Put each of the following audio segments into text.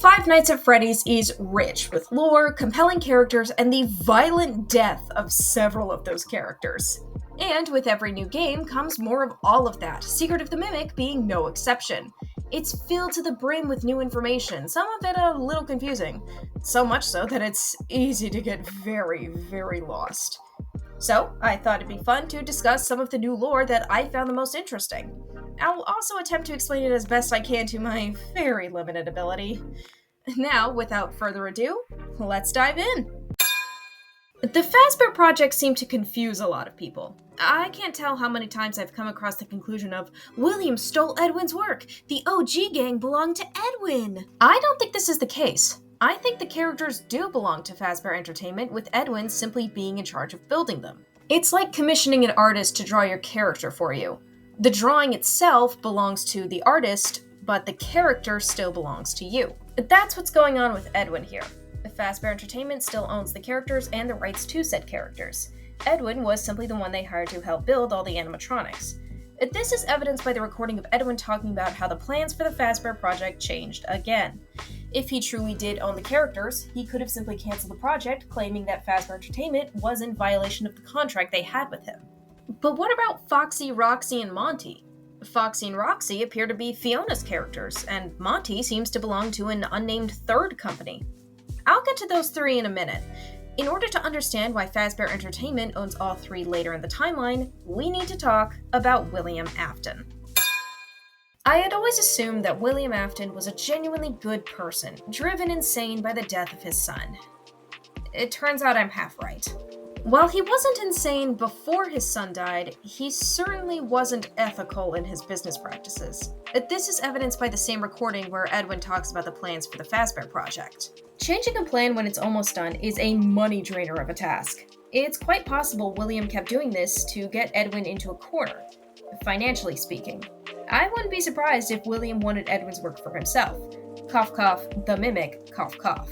Five Nights at Freddy's is rich with lore, compelling characters, and the violent death of several of those characters. And with every new game comes more of all of that, Secret of the Mimic being no exception. It's filled to the brim with new information, some of it a little confusing. So much so that it's easy to get very, very lost. So, I thought it'd be fun to discuss some of the new lore that I found the most interesting. I'll also attempt to explain it as best I can to my very limited ability. Now, without further ado, let's dive in! The Fazbear project seemed to confuse a lot of people. I can't tell how many times I've come across the conclusion of, William stole Edwin's work! The OG gang belonged to Edwin! I don't think this is the case. I think the characters do belong to Fazbear Entertainment, with Edwin simply being in charge of building them. It's like commissioning an artist to draw your character for you. The drawing itself belongs to the artist, but the character still belongs to you. That's what's going on with Edwin here. Fazbear Entertainment still owns the characters and the rights to said characters. Edwin was simply the one they hired to help build all the animatronics. This is evidenced by the recording of Edwin talking about how the plans for the Fazbear project changed again. If he truly did own the characters, he could have simply canceled the project, claiming that Fazbear Entertainment was in violation of the contract they had with him. But what about Foxy, Roxy, and Monty? Foxy and Roxy appear to be Fiona's characters, and Monty seems to belong to an unnamed third company. I'll get to those three in a minute. In order to understand why Fazbear Entertainment owns all three later in the timeline, we need to talk about William Afton. I had always assumed that William Afton was a genuinely good person, driven insane by the death of his son. It turns out I'm half right. While he wasn't insane before his son died, he certainly wasn't ethical in his business practices. This is evidenced by the same recording where Edwin talks about the plans for the Fazbear project. Changing a plan when it's almost done is a money drainer of a task. It's quite possible William kept doing this to get Edwin into a corner, financially speaking. I wouldn't be surprised if William wanted Edwin's work for himself. Cough cough, the mimic, cough cough.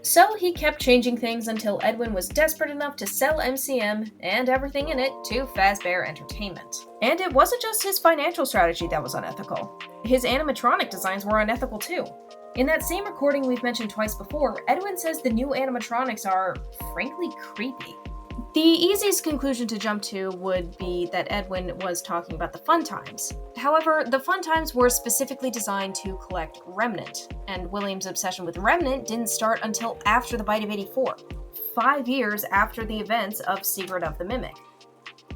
So he kept changing things until Edwin was desperate enough to sell MCM and everything in it to Fazbear Entertainment. And it wasn't just his financial strategy that was unethical. His animatronic designs were unethical too. In that same recording we've mentioned twice before, Edwin says the new animatronics are, frankly, creepy. The easiest conclusion to jump to would be that Edwin was talking about the Fun Times. However, the Fun Times were specifically designed to collect Remnant, and William's obsession with Remnant didn't start until after the Bite of 84, 5 years after the events of Secret of the Mimic.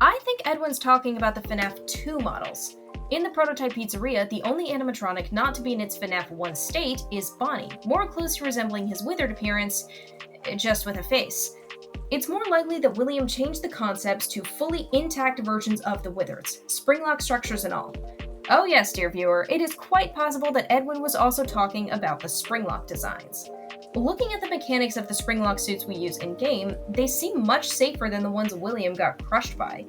I think Edwin's talking about the FNAF 2 models. In the prototype pizzeria, the only animatronic not to be in its FNAF 1 state is Bonnie, more closely resembling his withered appearance, just with a face. It's more likely that William changed the concepts to fully intact versions of the Wizards, springlock structures and all. Oh yes, dear viewer, it is quite possible that Edwin was also talking about the springlock designs. Looking at the mechanics of the springlock suits we use in-game, they seem much safer than the ones William got crushed by.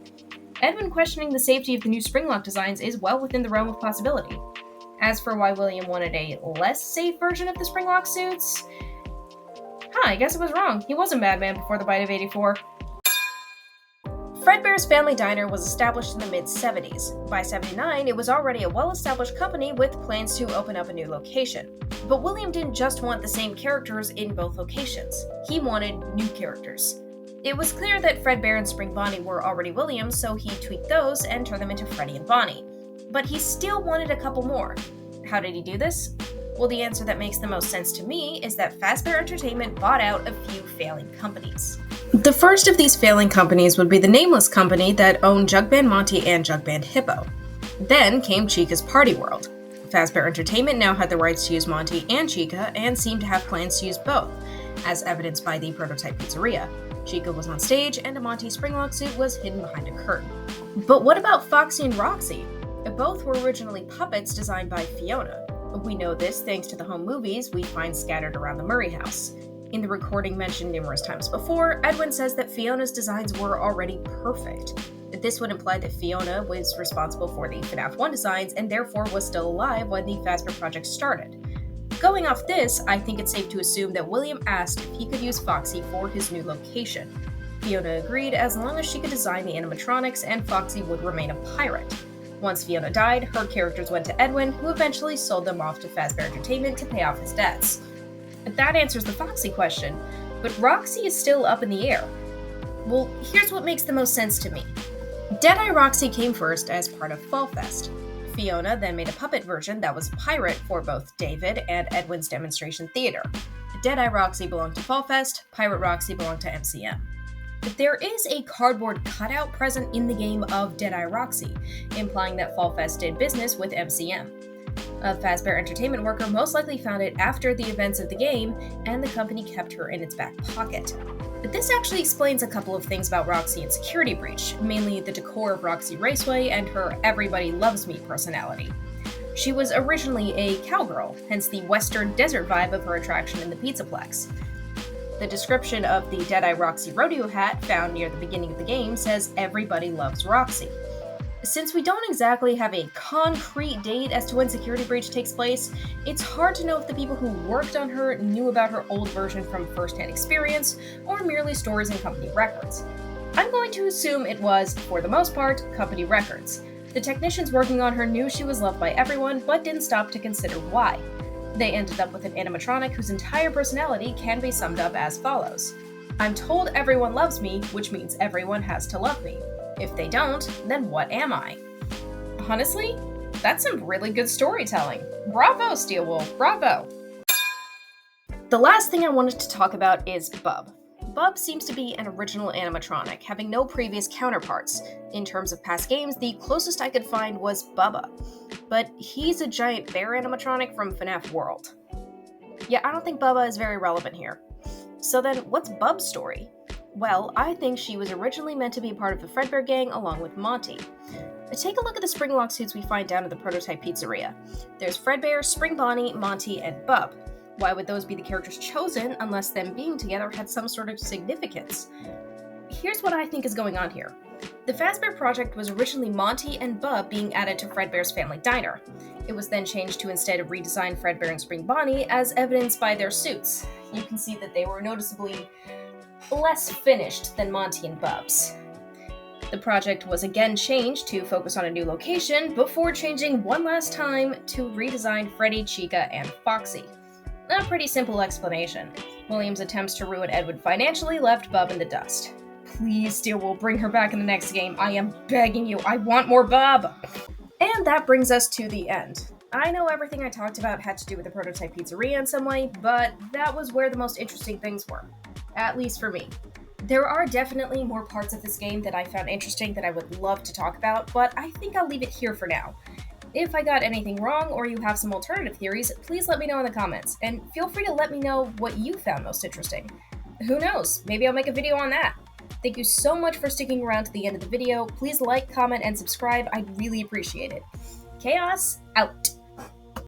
Edwin questioning the safety of the new springlock designs is well within the realm of possibility. As for why William wanted a less safe version of the springlock suits, I guess I was wrong. He was a madman before the Bite of 84. Fredbear's Family Diner was established in the mid-70s. By 79, it was already a well-established company with plans to open up a new location. But William didn't just want the same characters in both locations. He wanted new characters. It was clear that Fredbear and Spring Bonnie were already William, so he tweaked those and turned them into Freddy and Bonnie. But he still wanted a couple more. How did he do this? Well, the answer that makes the most sense to me is that Fazbear Entertainment bought out a few failing companies. The first of these failing companies would be the Nameless company that owned Jug Band Monty and Jug Band Hippo. Then came Chica's Party World. Fazbear Entertainment now had the rights to use Monty and Chica and seemed to have plans to use both, as evidenced by the prototype pizzeria. Chica was on stage and a Monty springlock suit was hidden behind a curtain. But what about Foxy and Roxy? Both were originally puppets designed by Fiona. We know this thanks to the home movies we find scattered around the Murray house. In the recording mentioned numerous times before, Edwin says that Fiona's designs were already perfect. This would imply that Fiona was responsible for the FNAF 1 designs and therefore was still alive when the Fazbear project started. Going off this, I think it's safe to assume that William asked if he could use Foxy for his new location. Fiona agreed as long as she could design the animatronics and Foxy would remain a pirate. Once Fiona died, her characters went to Edwin, who eventually sold them off to Fazbear Entertainment to pay off his debts. That answers the Foxy question, but Roxy is still up in the air. Well, here's what makes the most sense to me. Deadeye Roxy came first as part of Fall Fest. Fiona then made a puppet version that was a pirate for both David and Edwin's demonstration theater. Deadeye Roxy belonged to Fall Fest, Pirate Roxy belonged to MCM. There is a cardboard cutout present in the game of Deadeye Roxy, implying that Fall Fest did business with MCM. A Fazbear entertainment worker most likely found it after the events of the game, and the company kept her in its back pocket. But this actually explains a couple of things about Roxy and Security Breach, mainly the decor of Roxy Raceway and her everybody loves me personality. She was originally a cowgirl, hence the western desert vibe of her attraction in the Pizzaplex. The description of the Deadeye Roxy rodeo hat found near the beginning of the game says everybody loves Roxy. Since we don't exactly have a concrete date as to when Security Breach takes place, it's hard to know if the people who worked on her knew about her old version from first-hand experience, or merely stories and company records. I'm going to assume it was, for the most part, company records. The technicians working on her knew she was loved by everyone, but didn't stop to consider why. They ended up with an animatronic whose entire personality can be summed up as follows. I'm told everyone loves me, which means everyone has to love me. If they don't, then what am I? Honestly, that's some really good storytelling. Bravo, Steelwolf, bravo! The last thing I wanted to talk about is Bub. Bub seems to be an original animatronic, having no previous counterparts. In terms of past games, the closest I could find was Bubba. But he's a giant bear animatronic from FNAF World. Yeah, I don't think Bubba is very relevant here. So then, what's Bub's story? Well, I think she was originally meant to be part of the Fredbear gang along with Monty. Take a look at the Springlock suits we find down at the prototype pizzeria. There's Fredbear, Spring Bonnie, Monty, and Bub. Why would those be the characters chosen unless them being together had some sort of significance? Here's what I think is going on here. The Fazbear project was originally Monty and Bub being added to Fredbear's family diner. It was then changed to instead redesign Fredbear and Spring Bonnie, as evidenced by their suits. You can see that they were noticeably less finished than Monty and Bub's. The project was again changed to focus on a new location before changing one last time to redesign Freddy, Chica, and Foxy. A pretty simple explanation. Williams' attempts to ruin Edwin financially left Bub in the dust. Please, Steelwool, bring her back in the next game. I am begging you. I want more Bub! And that brings us to the end. I know everything I talked about had to do with the prototype pizzeria in some way, but that was where the most interesting things were. At least for me. There are definitely more parts of this game that I found interesting that I would love to talk about, but I think I'll leave it here for now. If I got anything wrong or you have some alternative theories, please let me know in the comments, and feel free to let me know what you found most interesting. Who knows, maybe I'll make a video on that. Thank you so much for sticking around to the end of the video. Please like, comment, and subscribe. I'd really appreciate it. Chaos, out.